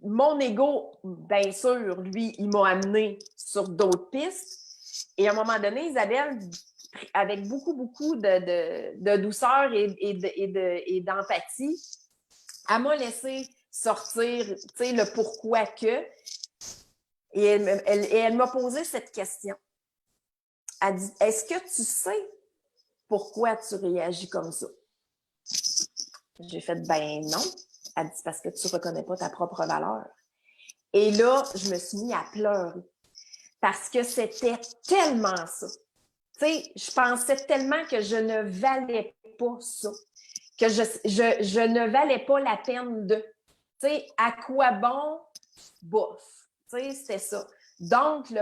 mon ego, bien sûr, lui, il m'a amené sur d'autres pistes. Et à un moment donné, Isabelle, avec beaucoup de douceur et d'empathie, elle m'a laissé sortir, tu sais, le pourquoi que. Et elle m'a posé cette question. Elle dit, est-ce que tu sais pourquoi tu réagis comme ça? J'ai fait, ben non. Elle dit, parce que tu ne reconnais pas ta propre valeur. Et là, je me suis mis à pleurer. Parce que c'était tellement ça. Tu sais, je pensais tellement que je ne valais pas ça. Que je ne valais pas la peine de. Tu sais, à quoi bon? Bof. Tu sais, c'était ça. Donc,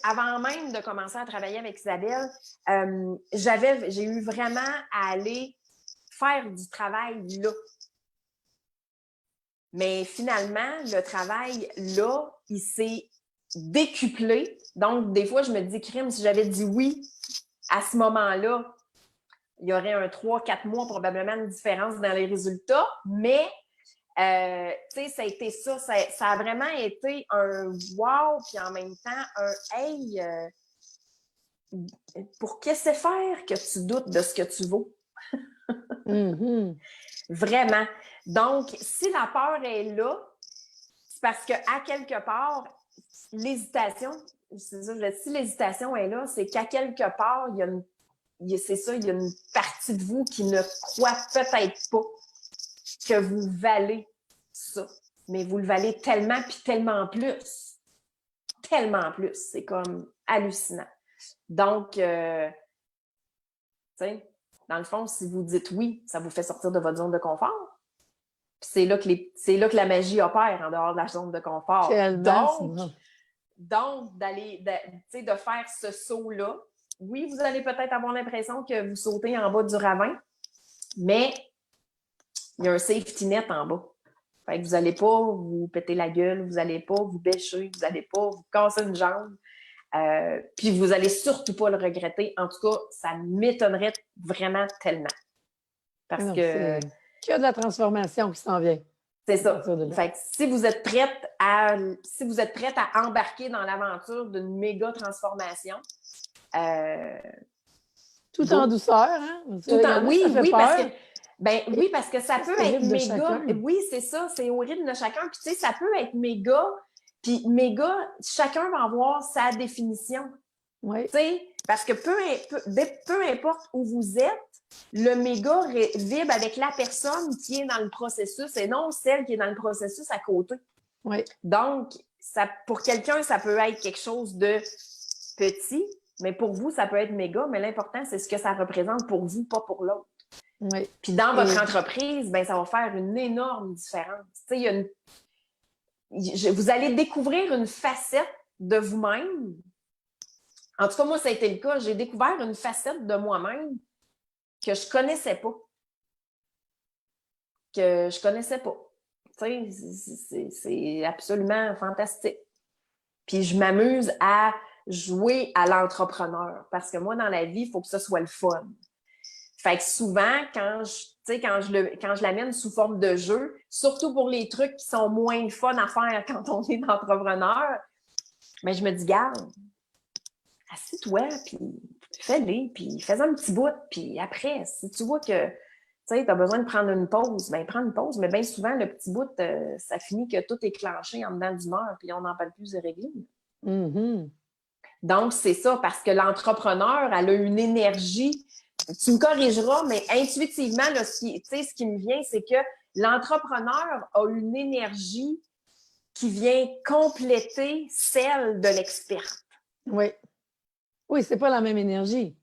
avant même de commencer à travailler avec Isabelle, j'ai eu vraiment à aller faire du travail là. Mais finalement, le travail là, il s'est décuplé. Donc, des fois, je me dis, crime, si j'avais dit oui à ce moment-là, il y aurait un 3-4 mois probablement de différence dans les résultats. Mais, tu sais, ça a été ça. Ça a vraiment été un wow, puis en même temps, un hey, pour qu'est-ce que faire que tu doutes de ce que tu vaux? Mm-hmm. Vraiment. Donc, si la peur est là, c'est parce qu'à quelque part, l'hésitation, c'est ça, si l'hésitation est là, c'est qu'à quelque part, il y a une partie de vous qui ne croit peut-être pas que vous valez ça. Mais vous le valez tellement, puis tellement plus. Tellement plus. C'est comme hallucinant. Donc, tu sais, dans le fond, si vous dites oui, ça vous fait sortir de votre zone de confort. Puis c'est là que la magie opère en dehors de la zone de confort. Donc, de faire ce saut-là, oui, vous allez peut-être avoir l'impression que vous sautez en bas du ravin, mais il y a un safety net en bas. Fait que vous n'allez pas vous péter la gueule, vous n'allez pas vous bêcher, vous n'allez pas vous casser une jambe. Puis vous n'allez surtout pas le regretter. En tout cas, ça m'étonnerait vraiment tellement. Parce Non, que c'est qu'il y a de la transformation qui s'en vient. c'est ça. De Fait que si vous êtes prête à embarquer dans l'aventure d'une méga transformation, tout en douceur, hein? Oui, parce que ça peut être méga. Chacun. Oui, c'est ça, c'est au rythme de chacun. Puis tu sais, ça peut être méga. Puis méga, chacun va avoir sa définition. Oui. Tu sais, parce que peu importe où vous êtes, le méga vibre avec la personne qui est dans le processus et non celle qui est dans le processus à côté. Oui. Donc, pour quelqu'un, ça peut être quelque chose de petit, mais pour vous, ça peut être méga, mais l'important, c'est ce que ça représente pour vous, pas pour l'autre. Oui. Puis dans votre entreprise, ben, ça va faire une énorme différence. Tu sais, vous allez découvrir une facette de vous-même. En tout cas, moi, ça a été le cas. J'ai découvert une facette de moi-même que je connaissais pas. Tu sais, c'est absolument fantastique. Puis je m'amuse à jouer à l'entrepreneur parce que moi, dans la vie, il faut que ce soit le fun. Fait que souvent, quand je l'amène sous forme de jeu, surtout pour les trucs qui sont moins fun à faire quand on est entrepreneur, mais je me dis, garde, assis-toi, puis fais-les, puis fais un petit bout, puis après, si tu vois que tu as besoin de prendre une pause, bien, prends une pause, mais bien souvent, le petit bout, ça finit que tout est clenché en dedans d'une heure, puis on n'en parle plus de régler. Mm-hmm. Donc, c'est ça, parce que l'entrepreneur, elle a une énergie. Tu me corrigeras, mais intuitivement, là, ce qui me vient, c'est que l'entrepreneur a une énergie qui vient compléter celle de l'experte. Oui. Oui, c'est pas la même énergie.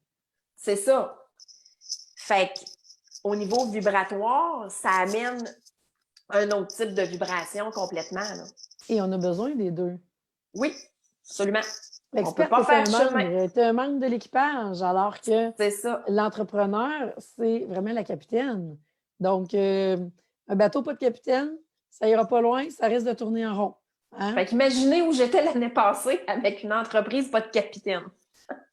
C'est ça. Fait qu'au niveau vibratoire, ça amène un autre type de vibration complètement. Là. Et on a besoin des deux. Oui, absolument. L'expert est un membre de l'équipage, alors que l'entrepreneur, c'est vraiment la capitaine. Donc, un bateau pas de capitaine, ça ira pas loin, ça risque de tourner en rond. Hein? Fait qu'imaginez où j'étais l'année passée avec une entreprise pas de capitaine.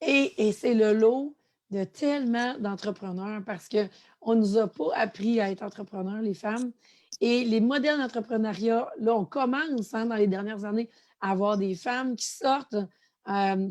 Et c'est le lot de tellement d'entrepreneurs parce qu'on ne nous a pas appris à être entrepreneurs, les femmes. Et les modèles d'entrepreneuriat, là, on commence dans les dernières années à avoir des femmes qui sortent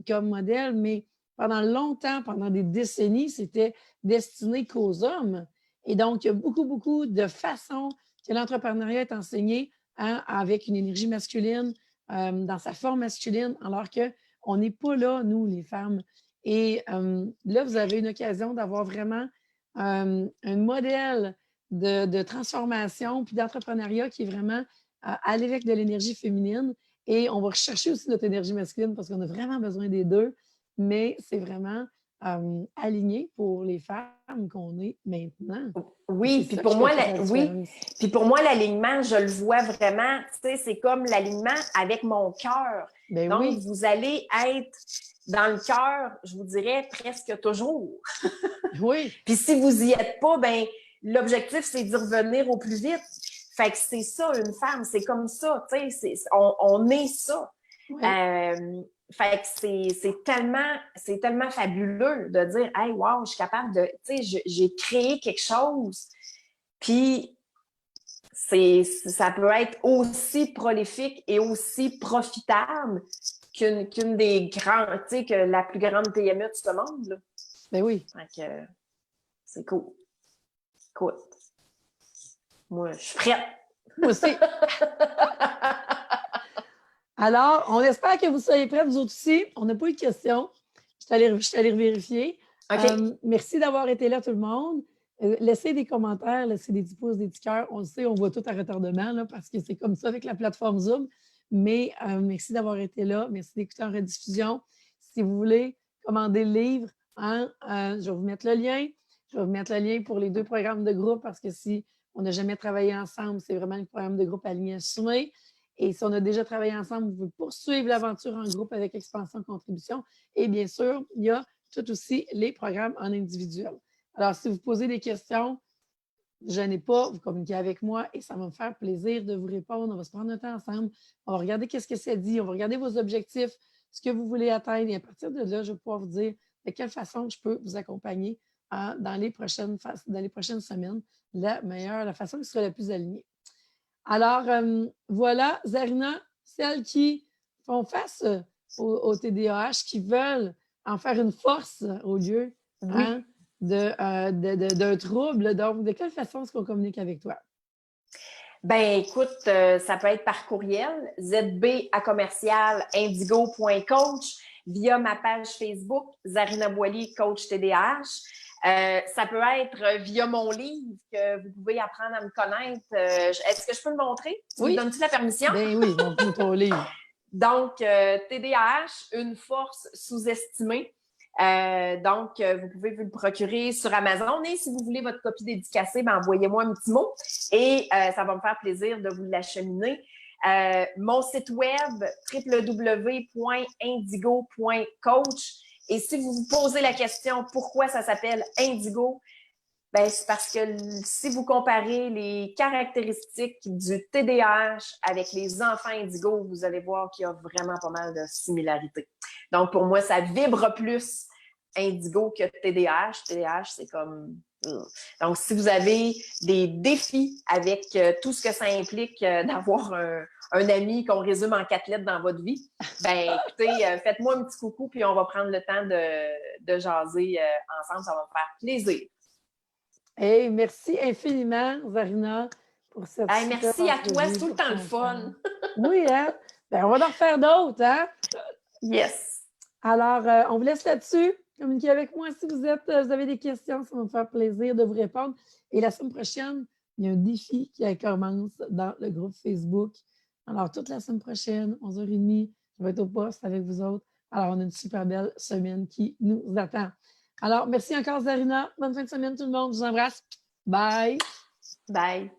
comme modèle, mais pendant longtemps, pendant des décennies, c'était destiné qu'aux hommes. Et donc, il y a beaucoup, beaucoup de façons que l'entrepreneuriat est enseigné avec une énergie masculine, dans sa forme masculine, alors qu'on n'est pas là, nous, les femmes. Et là, vous avez une occasion d'avoir vraiment un modèle de transformation puis d'entrepreneuriat qui est vraiment à l'évêque de l'énergie féminine. Et on va rechercher aussi notre énergie masculine parce qu'on a vraiment besoin des deux, mais c'est vraiment aligné pour les femmes qu'on est maintenant. Oui, puis pour moi, puis pour moi, l'alignement, je le vois vraiment, tu sais, c'est comme l'alignement avec mon cœur. Ben donc, oui. vous allez être dans le cœur, je vous dirais, presque toujours. Oui. Puis si vous y êtes pas, ben l'objectif, c'est d'y revenir au plus vite. Fait que c'est ça, une femme, c'est comme ça, tu sais, on est ça. Oui. Fait que c'est tellement fabuleux de dire, hey, wow, je suis capable de, tu sais, j'ai créé quelque chose. Puis, ça peut être aussi prolifique et aussi profitable qu'une des grandes, tu sais, que la plus grande PME de ce monde, là. Ben oui. Fait que, c'est cool. Écoute, moi, je suis prête. Moi aussi. Alors, on espère que vous soyez prêts, vous autres aussi. On n'a pas eu de questions. Je suis allée vérifier. Okay. Merci d'avoir été là, tout le monde. Laissez des commentaires, laissez des petits pouces, des petits cœurs. On le sait, on voit tout à retardement là, parce que c'est comme ça avec la plateforme Zoom. Mais merci d'avoir été là. Merci d'écouter en rediffusion. Si vous voulez commander le livre, je vais vous mettre le lien. Je vais vous mettre le lien pour les 2 programmes de groupe parce que si on n'a jamais travaillé ensemble, c'est vraiment le programme de groupe aligné assumé. Et si on a déjà travaillé ensemble, vous pouvez poursuivre l'aventure en groupe avec Expansion Contribution. Et bien sûr, il y a tout aussi les programmes en individuel. Alors, si vous posez des questions, Ne gênez pas, vous communiquez avec moi et ça va me faire plaisir de vous répondre. On va se prendre un temps ensemble. On va regarder qu'est-ce que ça dit. On va regarder vos objectifs, ce que vous voulez atteindre. Et à partir de là, je vais pouvoir vous dire de quelle façon je peux vous accompagner dans les prochaines semaines, la façon qui sera la plus alignée. Alors, voilà, Zarina, celles qui font face au TDAH, qui veulent en faire une force au lieu d'un trouble. Donc, de quelle façon est-ce qu'on communique avec toi? Ben écoute, ça peut être par courriel, zb@indigo.coach, via ma page Facebook, Zarina Boily, coach TDAH. Ça peut être via mon livre que vous pouvez apprendre à me connaître. Est-ce que je peux le montrer? Oui. Donnes-tu la permission? Ben oui, montre-nous ton livre. Donc, TDAH, une force sous-estimée. Vous pouvez vous le procurer sur Amazon et si vous voulez votre copie dédicacée, ben, envoyez-moi un petit mot et ça va me faire plaisir de vous l'acheminer. Mon site web, www.indigo.coach. Et si vous vous posez la question pourquoi ça s'appelle Indigo, ben, c'est parce que si vous comparez les caractéristiques du TDAH avec les enfants indigo, vous allez voir qu'il y a vraiment pas mal de similarités. Donc, pour moi, ça vibre plus indigo que TDAH. TDAH, c'est comme... Donc, si vous avez des défis avec tout ce que ça implique d'avoir un ami qu'on résume en 4 lettres dans votre vie, ben écoutez, faites-moi un petit coucou puis on va prendre le temps de jaser ensemble. Ça va me faire plaisir. Hey, merci infiniment, Zarina, pour cette merci à toi, c'est tout le temps le fun. Oui, hein? Ben, on va en refaire d'autres, hein? Yes. Alors, on vous laisse là-dessus. Communiquez avec moi si vous avez des questions, ça va me faire plaisir de vous répondre. Et la semaine prochaine, il y a un défi qui commence dans le groupe Facebook. Alors, toute la semaine prochaine, 11h30, je vais être au poste avec vous autres. Alors, on a une super belle semaine qui nous attend. Alors, merci encore, Zarina. Bonne fin de semaine, tout le monde. Je vous embrasse. Bye. Bye.